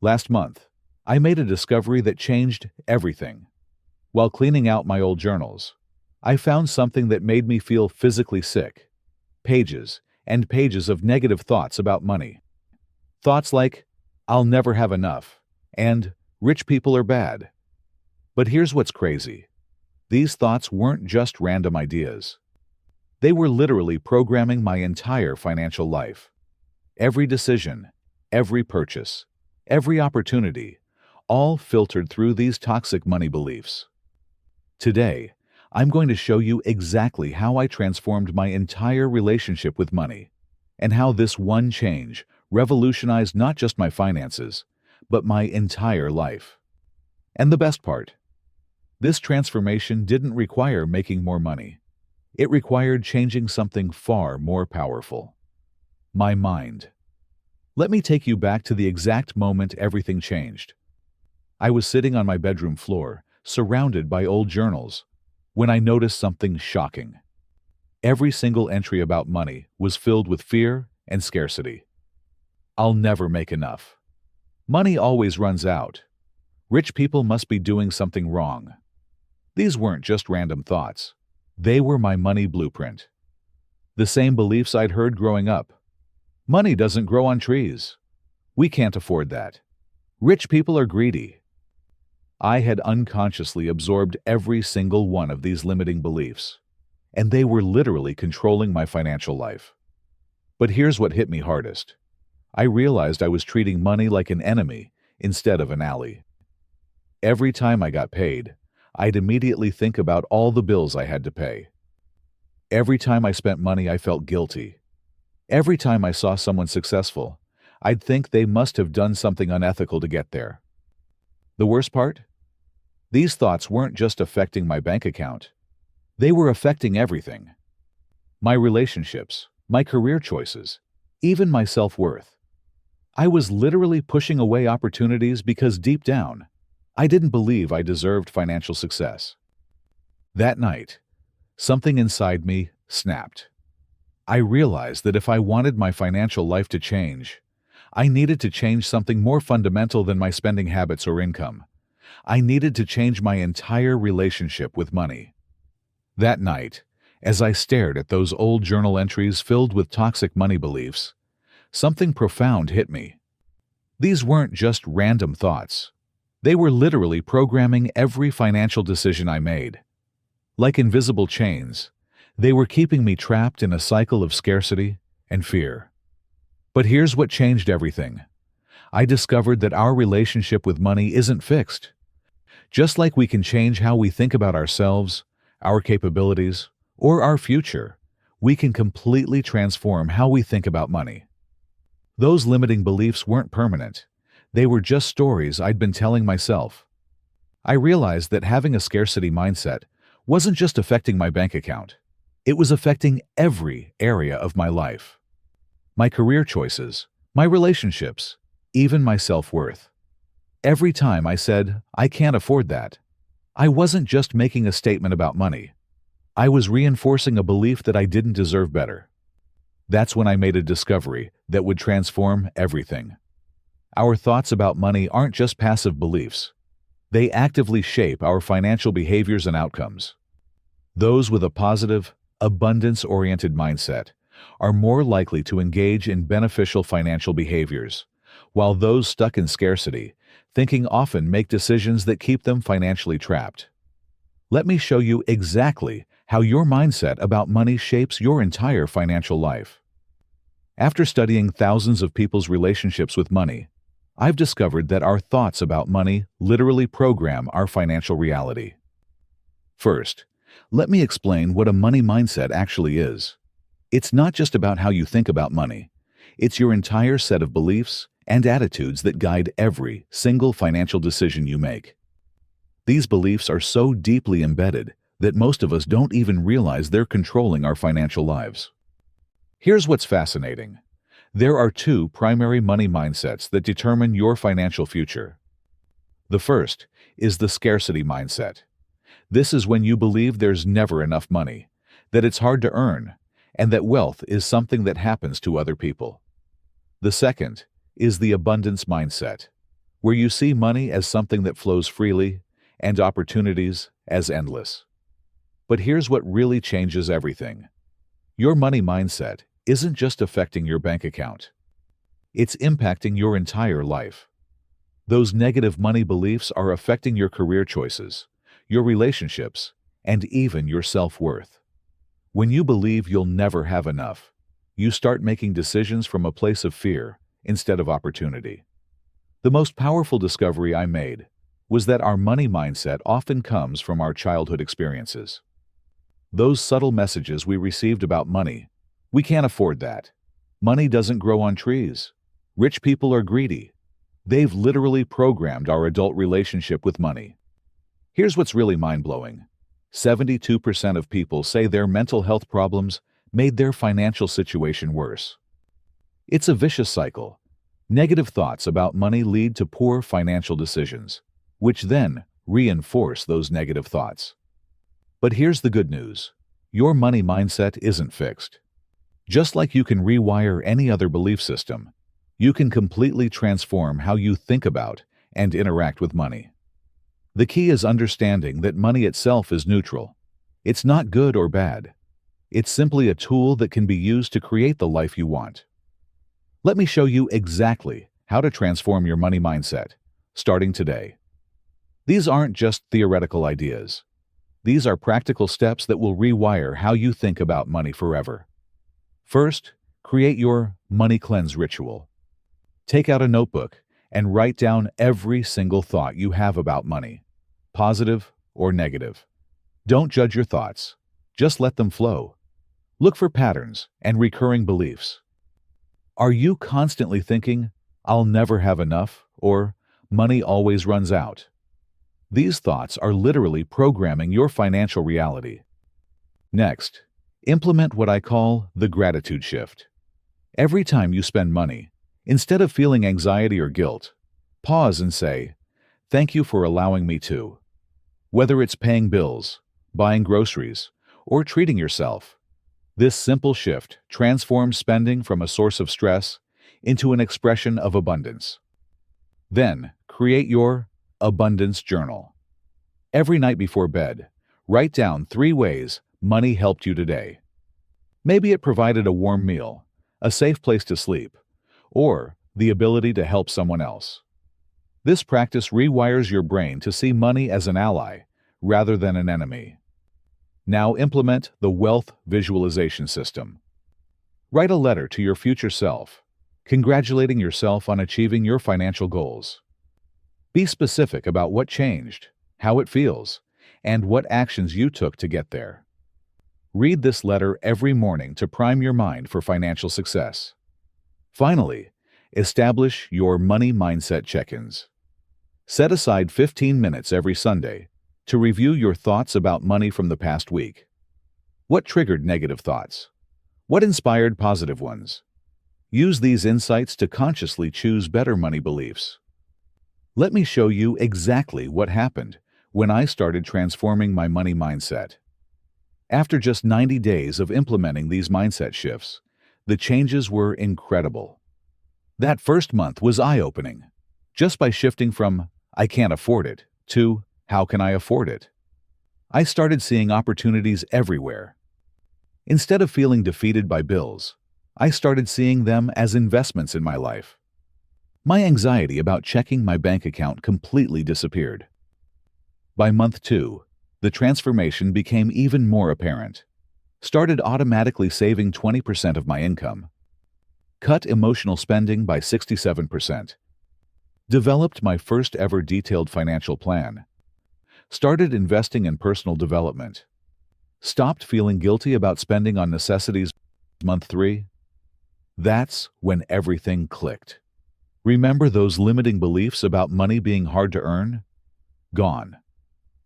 Last month, I made a discovery that changed everything. While cleaning out my old journals, I found something that made me feel physically sick. Pages and pages of negative thoughts about money. Thoughts like, "I'll never have enough," and "rich people are bad." But here's what's crazy. These thoughts weren't just random ideas. They were literally programming my entire financial life. Every decision, every purchase, every opportunity, all filtered through these toxic money beliefs. Today, I'm going to show you exactly how I transformed my entire relationship with money, and how this one change revolutionized not just my finances, but my entire life. And the best part, this transformation didn't require making more money. It required changing something far more powerful: my mind. Let me take you back to the exact moment everything changed. I was sitting on my bedroom floor, surrounded by old journals, when I noticed something shocking. Every single entry about money was filled with fear and scarcity. "I'll never make enough. Money always runs out. Rich people must be doing something wrong." These weren't just random thoughts. They were my money blueprint. The same beliefs I'd heard growing up. Money doesn't grow on trees. We can't afford that. Rich people are greedy. I had unconsciously absorbed every single one of these limiting beliefs, and they were literally controlling my financial life. But here's what hit me hardest. I realized I was treating money like an enemy instead of an ally. Every time I got paid, I'd immediately think about all the bills I had to pay. Every time I spent money, I felt guilty. Every time I saw someone successful, I'd think they must have done something unethical to get there. The worst part? These thoughts weren't just affecting my bank account. They were affecting everything. My relationships, my career choices, even my self-worth. I was literally pushing away opportunities because deep down, I didn't believe I deserved financial success. That night, something inside me snapped. I realized that if I wanted my financial life to change, I needed to change something more fundamental than my spending habits or income. I needed to change my entire relationship with money. That night, as I stared at those old journal entries filled with toxic money beliefs, something profound hit me. These weren't just random thoughts. They were literally programming every financial decision I made. Like invisible chains, they were keeping me trapped in a cycle of scarcity and fear. But here's what changed everything. I discovered that our relationship with money isn't fixed. Just like we can change how we think about ourselves, our capabilities, or our future, we can completely transform how we think about money. Those limiting beliefs weren't permanent. They were just stories I'd been telling myself. I realized that having a scarcity mindset wasn't just affecting my bank account. It was affecting every area of my life. My career choices, my relationships, even my self-worth. Every time I said, "I can't afford that," I wasn't just making a statement about money. I was reinforcing a belief that I didn't deserve better. That's when I made a discovery that would transform everything. Our thoughts about money aren't just passive beliefs. They actively shape our financial behaviors and outcomes. Those with a positive, abundance-oriented mindset are more likely to engage in beneficial financial behaviors, while those stuck in scarcity thinking often make decisions that keep them financially trapped. Let me show you exactly how your mindset about money shapes your entire financial life. After studying thousands of people's relationships with money, I've discovered that our thoughts about money literally program our financial reality. First, let me explain what a money mindset actually is. It's not just about how you think about money. It's your entire set of beliefs and attitudes that guide every single financial decision you make. These beliefs are so deeply embedded that most of us don't even realize they're controlling our financial lives. Here's what's fascinating. There are two primary money mindsets that determine your financial future. The first is the scarcity mindset. This is when you believe there's never enough money, that it's hard to earn, and that wealth is something that happens to other people. The second is the abundance mindset, where you see money as something that flows freely and opportunities as endless. But here's what really changes everything. Your money mindset isn't just affecting your bank account. It's impacting your entire life. Those negative money beliefs are affecting your career choices, your relationships, and even your self-worth. When you believe you'll never have enough, you start making decisions from a place of fear instead of opportunity. The most powerful discovery I made was that our money mindset often comes from our childhood experiences. Those subtle messages we received about money: we can't afford that. Money doesn't grow on trees. Rich people are greedy. They've literally programmed our adult relationship with money. Here's what's really mind-blowing. 72% of people say their mental health problems made their financial situation worse. It's a vicious cycle. Negative thoughts about money lead to poor financial decisions, which then reinforce those negative thoughts. But here's the good news. Your money mindset isn't fixed. Just like you can rewire any other belief system, you can completely transform how you think about and interact with money. The key is understanding that money itself is neutral. It's not good or bad. It's simply a tool that can be used to create the life you want. Let me show you exactly how to transform your money mindset, starting today. These aren't just theoretical ideas. These are practical steps that will rewire how you think about money forever. First, create your money cleanse ritual. Take out a notebook and write down every single thought you have about money, positive or negative. Don't judge your thoughts. Just let them flow. Look for patterns and recurring beliefs. Are you constantly thinking, "I'll never have enough," or "money always runs out"? These thoughts are literally programming your financial reality. Next, implement what I call the gratitude shift. Every time you spend money, instead of feeling anxiety or guilt, pause and say, "Thank you for allowing me to." Whether it's paying bills, buying groceries, or treating yourself, this simple shift transforms spending from a source of stress into an expression of abundance. Then, create your abundance journal. Every night before bed, write down 3 ways money helped you today. Maybe it provided a warm meal, a safe place to sleep, or the ability to help someone else. This practice rewires your brain to see money as an ally rather than an enemy. Now implement the wealth visualization system. Write a letter to your future self, congratulating yourself on achieving your financial goals. Be specific about what changed, how it feels, and what actions you took to get there. Read this letter every morning to prime your mind for financial success. Finally, establish your money mindset check-ins. Set aside 15 minutes every Sunday to review your thoughts about money from the past week. What triggered negative thoughts? What inspired positive ones? Use these insights to consciously choose better money beliefs. Let me show you exactly what happened when I started transforming my money mindset. After just 90 days of implementing these mindset shifts, the changes were incredible. That first month was eye-opening. Just by shifting from "I can't afford it" to "How can I afford it?" I started seeing opportunities everywhere. Instead of feeling defeated by bills, I started seeing them as investments in my life. My anxiety about checking my bank account completely disappeared. By month 2, the transformation became even more apparent. Started automatically saving 20% of my income. Cut emotional spending by 67%. Developed my first ever detailed financial plan. Started investing in personal development. Stopped feeling guilty about spending on necessities. Month 3. That's when everything clicked. Remember those limiting beliefs about money being hard to earn? Gone.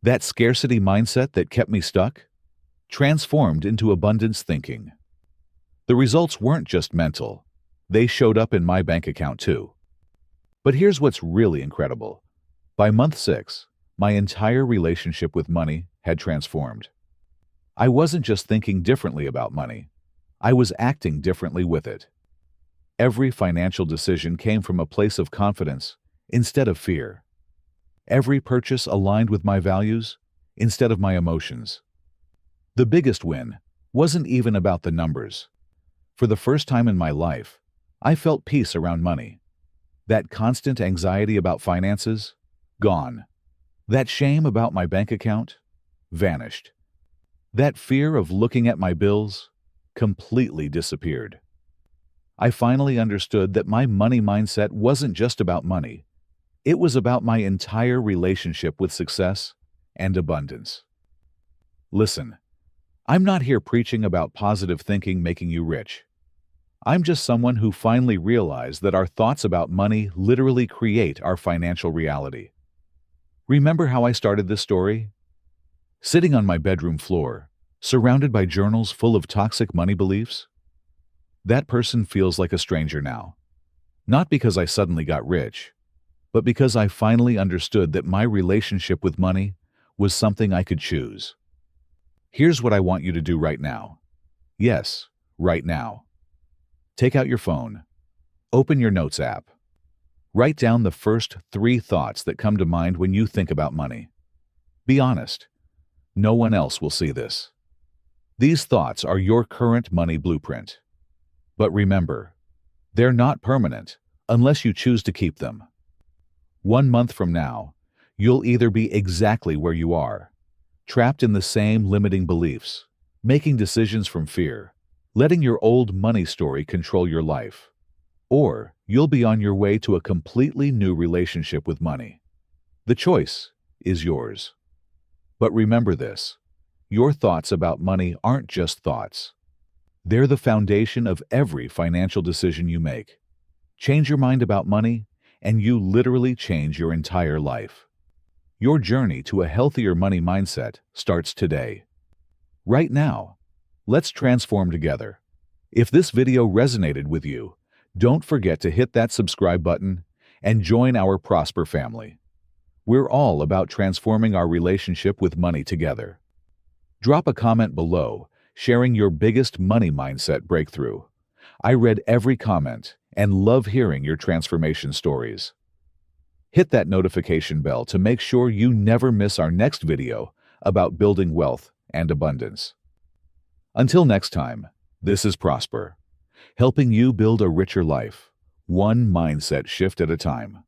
That scarcity mindset that kept me stuck? Transformed into abundance thinking. The results weren't just mental. They showed up in my bank account too. But here's what's really incredible. By month 6, my entire relationship with money had transformed. I wasn't just thinking differently about money. I was acting differently with it. Every financial decision came from a place of confidence instead of fear. Every purchase aligned with my values instead of my emotions. The biggest win wasn't even about the numbers. For the first time in my life, I felt peace around money. That constant anxiety about finances, gone. That shame about my bank account, vanished. That fear of looking at my bills, completely disappeared. I finally understood that my money mindset wasn't just about money. It was about my entire relationship with success and abundance. Listen, I'm not here preaching about positive thinking making you rich. I'm just someone who finally realized that our thoughts about money literally create our financial reality. Remember how I started this story? Sitting on my bedroom floor, surrounded by journals full of toxic money beliefs? That person feels like a stranger now. Not because I suddenly got rich, but because I finally understood that my relationship with money was something I could choose. Here's what I want you to do right now. Yes, right now. Take out your phone. Open your Notes app. Write down the first 3 thoughts that come to mind when you think about money. Be honest. No one else will see this. These thoughts are your current money blueprint. But remember, they're not permanent unless you choose to keep them. 1 month from now, you'll either be exactly where you are, trapped in the same limiting beliefs, making decisions from fear, letting your old money story control your life, or you'll be on your way to a completely new relationship with money. The choice is yours. But remember this, your thoughts about money aren't just thoughts. They're the foundation of every financial decision you make. Change your mind about money, and you literally change your entire life. Your journey to a healthier money mindset starts today. Right now, let's transform together. If this video resonated with you, don't forget to hit that subscribe button and join our Prosper family. We're all about transforming our relationship with money together. Drop a comment below, sharing your biggest money mindset breakthrough. I read every comment and love hearing your transformation stories. Hit that notification bell to make sure you never miss our next video about building wealth and abundance. Until next time, this is Prosper, helping you build a richer life, one mindset shift at a time.